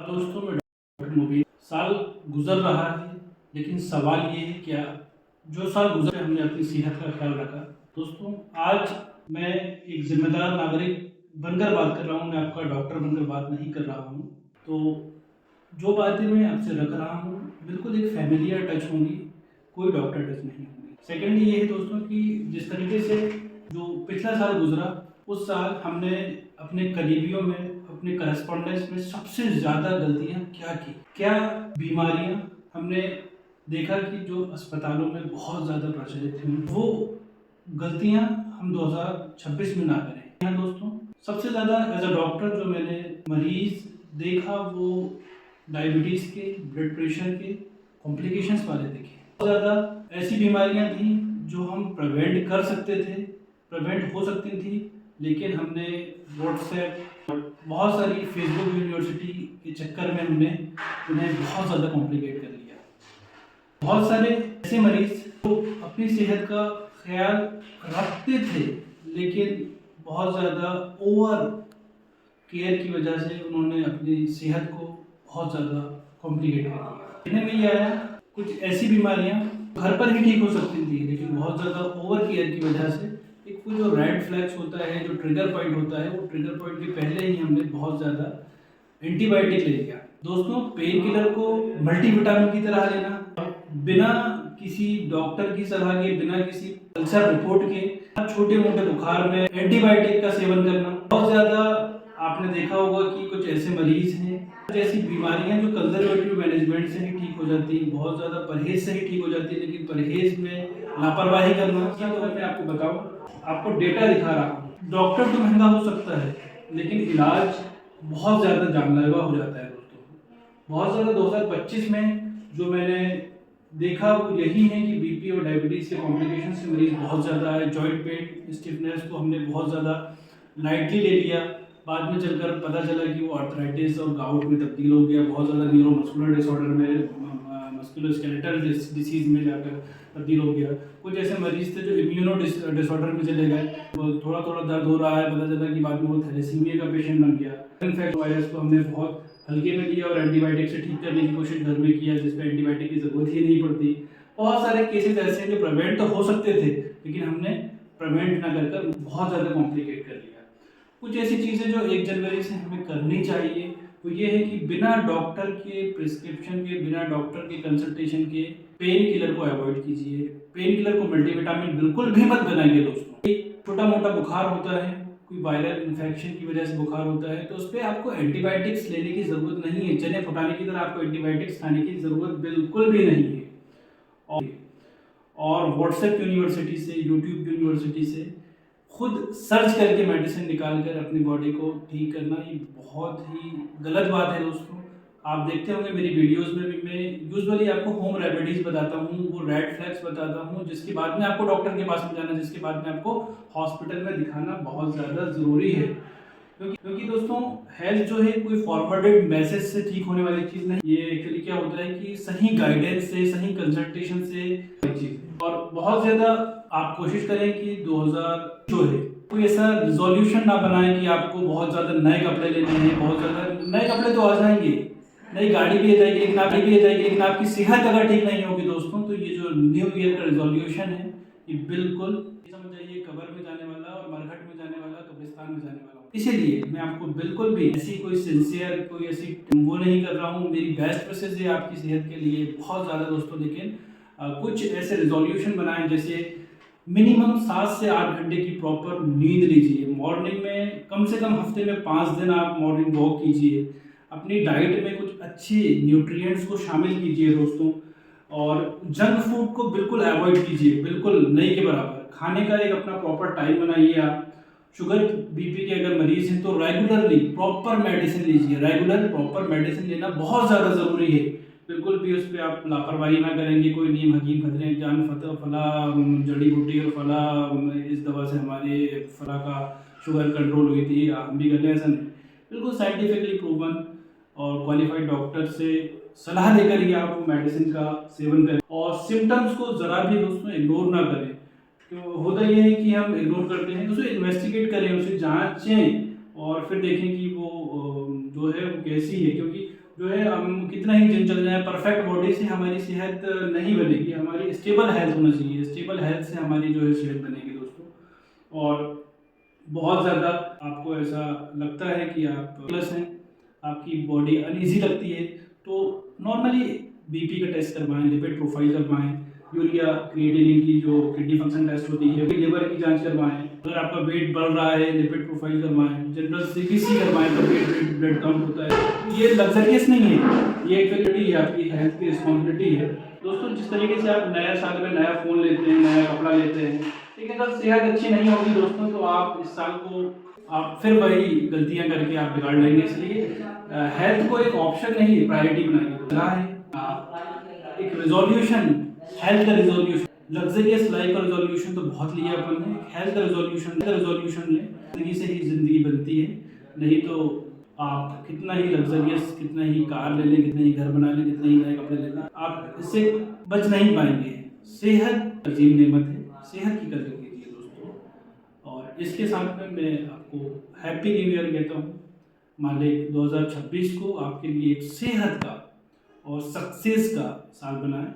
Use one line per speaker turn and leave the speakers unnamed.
दोस्तों, मैं डॉक्टर मुबीन। साल गुजर रहा है, लेकिन सवाल ये है क्या जो साल गुजरे हमने अपनी सेहत का ख्याल रखा। दोस्तों, आज मैं एक जिम्मेदार नागरिक बनकर बात कर रहा हूँ। मैं आपका डॉक्टर बनकर बात नहीं कर रहा हूँ। तो जो बातें मैं आपसे रख रहा हूँ बिल्कुल एक फैमिलियर टच होंगी, कोई डॉक्टर टच नहीं होंगी। सेकेंडली ये है दोस्तों कि जिस तरीके से जो पिछला साल गुजरा, उस साल हमने अपने करीबियों में, अपने करस्पॉन्डेंस में सबसे ज़्यादा गलतियाँ क्या की, क्या बीमारियाँ हमने देखा कि जो अस्पतालों में बहुत ज़्यादा प्रचलित थी, वो गलतियाँ हम 2026 में ना करें। हाँ दोस्तों, सबसे ज़्यादा एज अ डॉक्टर जो मैंने मरीज देखा वो डायबिटीज़ के, ब्लड प्रेशर के कॉम्प्लिकेशंस वाले देखे। बहुत ज़्यादा ऐसी बीमारियां थी जो हम प्रिवेंट कर सकते थे, प्रिवेंट हो सकती थी, लेकिन हमने व्हाट्सएप और बहुत सारी फेसबुक यूनिवर्सिटी के चक्कर में हमने उन्हें बहुत ज़्यादा कॉम्प्लिकेट कर लिया। बहुत सारे ऐसे मरीज जो अपनी सेहत का ख्याल रखते थे, लेकिन बहुत ज़्यादा ओवर केयर की वजह से उन्होंने अपनी सेहत को बहुत ज़्यादा कॉम्प्लिकेट कर दिया। कहने में ये आया कुछ ऐसी बीमारियां घर पर ही ठीक हो सकती थी, लेकिन बहुत ज़्यादा ओवर केयर की वजह से एक वो जो रेड फ्लैग्स होता है, जो ट्रिगर पॉइंट होता है, वो ट्रिगर पॉइंट के पहले ही हमने बहुत ज़्यादा एंटीबायोटिक ले लिया। दोस्तों, पेन किलर को मल्टीविटामिन की तरह लेना, बिना किसी डॉक्टर की सलाह के, बिना किसी कल्चर रिपोर्ट के छोटे मोटे बुखार में एंटीबायोटिक का सेवन करना, बहुत ज़्यादा आपने देखा होगा कि कुछ ऐसे मरीज हैं, ऐसी बीमारियां जो कंजर्वेटिव मैनेजमेंट से ही ठीक हो जाती हैं, बहुत ज़्यादा परहेज से ही ठीक हो जाती है, लेकिन परहेज में लापरवाही करना। तो मैं आपको बताऊं, आपको डेटा दिखा रहा हूँ, डॉक्टर तो महंगा हो सकता है, लेकिन इलाज बहुत ज़्यादा जानलेवा हो जाता है दोस्तों। बहुत ज़्यादा 2025 में जो मैंने देखा वो यही है कि बीपी और डायबिटीज़ के कॉम्प्लिकेशन से मरीज बहुत ज़्यादा है। जॉइंट पेन स्टिफनेस को हमने बहुत ज़्यादा लाइटली ले लिया, बाद में चलकर पता चला कि वो आर्थराइटिस और गाउट में तब्दील हो गया, बहुत ज़्यादा न्यूरोमस्कुलर डिसऑर्डर में, मस्कुलोस्केलेटल डिसीज में जाकर तब्दील हो गया। कुछ ऐसे मरीज थे जो इम्यूनो डिसऑर्डर में चले गए, थोड़ा थोड़ा दर्द हो रहा है, पता चला कि बाद में वो थैलेसीमिया का पेशेंट बन गया। इन्फेक्ट वायरस को हमने बहुत हल्के में लिया और एंटीबायोटिक से ठीक करने की कोशिश घर में किया, जिसमें एंटीबायोटिक की ज़रूरत ही नहीं पड़ती। बहुत सारे केसेस ऐसे हैं जो प्रिवेंट तो हो सकते थे, लेकिन हमने प्रिवेंट ना कर बहुत ज़्यादा कॉम्प्लिकेट कर लिया। कुछ ऐसी चीज़ें जो 1 जनवरी से हमें करनी चाहिए वो ये है कि बिना डॉक्टर के प्रिस्क्रिप्शन के, बिना डॉक्टर के कंसल्टेशन के पेन किलर को अवॉइड कीजिए। पेन किलर को मल्टीविटामिन बिल्कुल भी मत बनाइए दोस्तों। छोटा मोटा बुखार होता है, कोई वायरल इन्फेक्शन की वजह से बुखार होता है, तो उस पर आपको एंटीबायोटिक्स लेने की ज़रूरत नहीं है। चने फुटाने की तरह आपको एंटीबायोटिक्स खाने की ज़रूरत बिल्कुल भी नहीं है। और व्हाट्सएप यूनिवर्सिटी से, यूट्यूब यूनिवर्सिटी से खुद सर्च करके मेडिसिन निकाल कर अपनी बॉडी को ठीक करना, ये बहुत ही गलत बात है दोस्तों। आप देखते होंगे मेरी वीडियोस में भी मैं यूजुअली आपको होम रेमेडीज बताता हूँ, वो रेड फ्लैग्स बताता हूँ, जिसके बाद में आपको डॉक्टर के पास में जाना, जिसके बाद में आपको हॉस्पिटल में दिखाना बहुत ज़्यादा ज़रूरी है। क्योंकि दोस्तों, हेल्थ जो है कोई फॉरवर्डेड मैसेज से ठीक होने वाली चीज़ नहीं। ये एक्चुअली क्या होता है कि सही गाइडेंस से, सही कंसल्टेशन से चीज़। और बहुत ज़्यादा आप कोशिश करें कि 2000 जो है कोई ऐसा रिजोल्यूशन ना बनाए कि आपको बहुत ज़्यादा नए कपड़े लेने हैं। बहुत ज़्यादा नए कपड़े तो आ जाएंगे, नई गाड़ी भी आ जाएगी, लेकिन आप भी आ जाएगी, लेकिन आपकी सेहत अगर ठीक नहीं होगी दोस्तों, तो ये जो न्यू ईयर का रिजोल्यूशन है, ये बिल्कुल समझ जाइए कब्र में जाने वाला और मरघट में जाने वाला, कब्रिस्तान में जाने वाला। इसीलिए मैं आपको बिल्कुल भी ऐसी कोई सिंसियर, कोई ऐसी वो नहीं कर रहा हूँ। मेरी बेस्ट विशेष है आपकी सेहत के लिए बहुत ज़्यादा दोस्तों, लेकिन कुछ ऐसे रिजोल्यूशन बनाएं, जैसे मिनिमम 7 से 8 घंटे की प्रॉपर नींद लीजिए। मॉर्निंग में कम से कम हफ्ते में 5 दिन आप मॉर्निंग वॉक कीजिए। अपनी डाइट में कुछ अच्छे न्यूट्रिएंट्स को शामिल कीजिए दोस्तों, और जंक फूड को बिल्कुल अवॉइड कीजिए, बिल्कुल नहीं के बराबर। खाने का एक अपना प्रॉपर टाइम बनाइए। आप शुगर बीपी के अगर मरीज हैं तो रेगुलरली प्रॉपर मेडिसिन लीजिए। रेगुलर प्रॉपर मेडिसिन लेना बहुत ज़्यादा ज़रूरी है। बिल्कुल भी उस पर आप लापरवाही ना करेंगे, कोई नीम हकीम खतरे जान फतह फला जड़ी बूटी और फला इस दवा से हमारे फला का शुगर कंट्रोल हुई थी, हम भी कर लें, ऐसा नहीं। बिल्कुल साइंटिफिकली प्रूवन और क्वालिफाइड डॉक्टर से सलाह लेकर ही आप मेडिसिन का सेवन करें, और सिम्टम्स को ज़रा भी दोस्तों इग्नोर ना करें। तो होता यह है कि हम इग्नोर करते हैं, उसे इन्वेस्टिगेट करें, उसे जांचें और फिर देखें कि वो जो है वो कैसी है। क्योंकि जो है हम कितना ही जिम चल जाए, परफेक्ट बॉडी से हमारी सेहत नहीं बनेगी। हमारी स्टेबल हेल्थ होना चाहिए, स्टेबल हेल्थ से हमारी जो है सेहत बनेगी दोस्तों। और बहुत ज़्यादा आपको ऐसा लगता है कि आप प्लस हैं, आपकी बॉडी अनईजी लगती है, तो नॉर्मली बीपी का टेस्ट करवाएं, लिपिड प्रोफाइल करवाएं, यूरिया क्रिएटिनिन की जो किडनी फंक्शन टेस्ट होती है, लिवर की जांच करवाएं, अगर आपका वेट बढ़ रहा है लिपिड प्रोफाइल करवाएं, जनरल सीबीसी करवाएं तो वेट ब्लड काउंट होता है। ये लग्जरियस नहीं है, ये एक्चुअली आपकी हेल्थ की रिस्पॉन्सिबिलिटी है दोस्तों। जिस तरीके से आप नया साल में नया फ़ोन लेते हैं, नया कपड़ा लेते हैं, लेकिन अगर सेहत अच्छी नहीं होगी दोस्तों तो आप इस साल को आप फिर वही गलतियां करके आप बिगाड़ लेंगे। इसलिए हेल्थ को एक ऑप्शन नहीं, प्रायोरिटी बनाइए। एक resolution, health resolution, luxurious life का रिजोल्यूशन तो बहुत लिया अपन ने, हेल्थ रिजोल्यूशन ले, जिंदगी से ही जिंदगी बनती है। नहीं तो आप कितना ही लग्जरियस, कितना ही कार ले लें, कितने ही घर बना लें, कितने ही नए कपड़े ले लें, आप इससे बच नहीं पाएंगे। सेहत अजीम नेमत है, सेहत की कदर कीजिए दोस्तों। और इसके साथ में मैं आपको हैप्पी न्यू ईयर कहता हूँ। मालिक 2026 को आपके लिए एक सेहत का और सक्सेस का साल बनाए।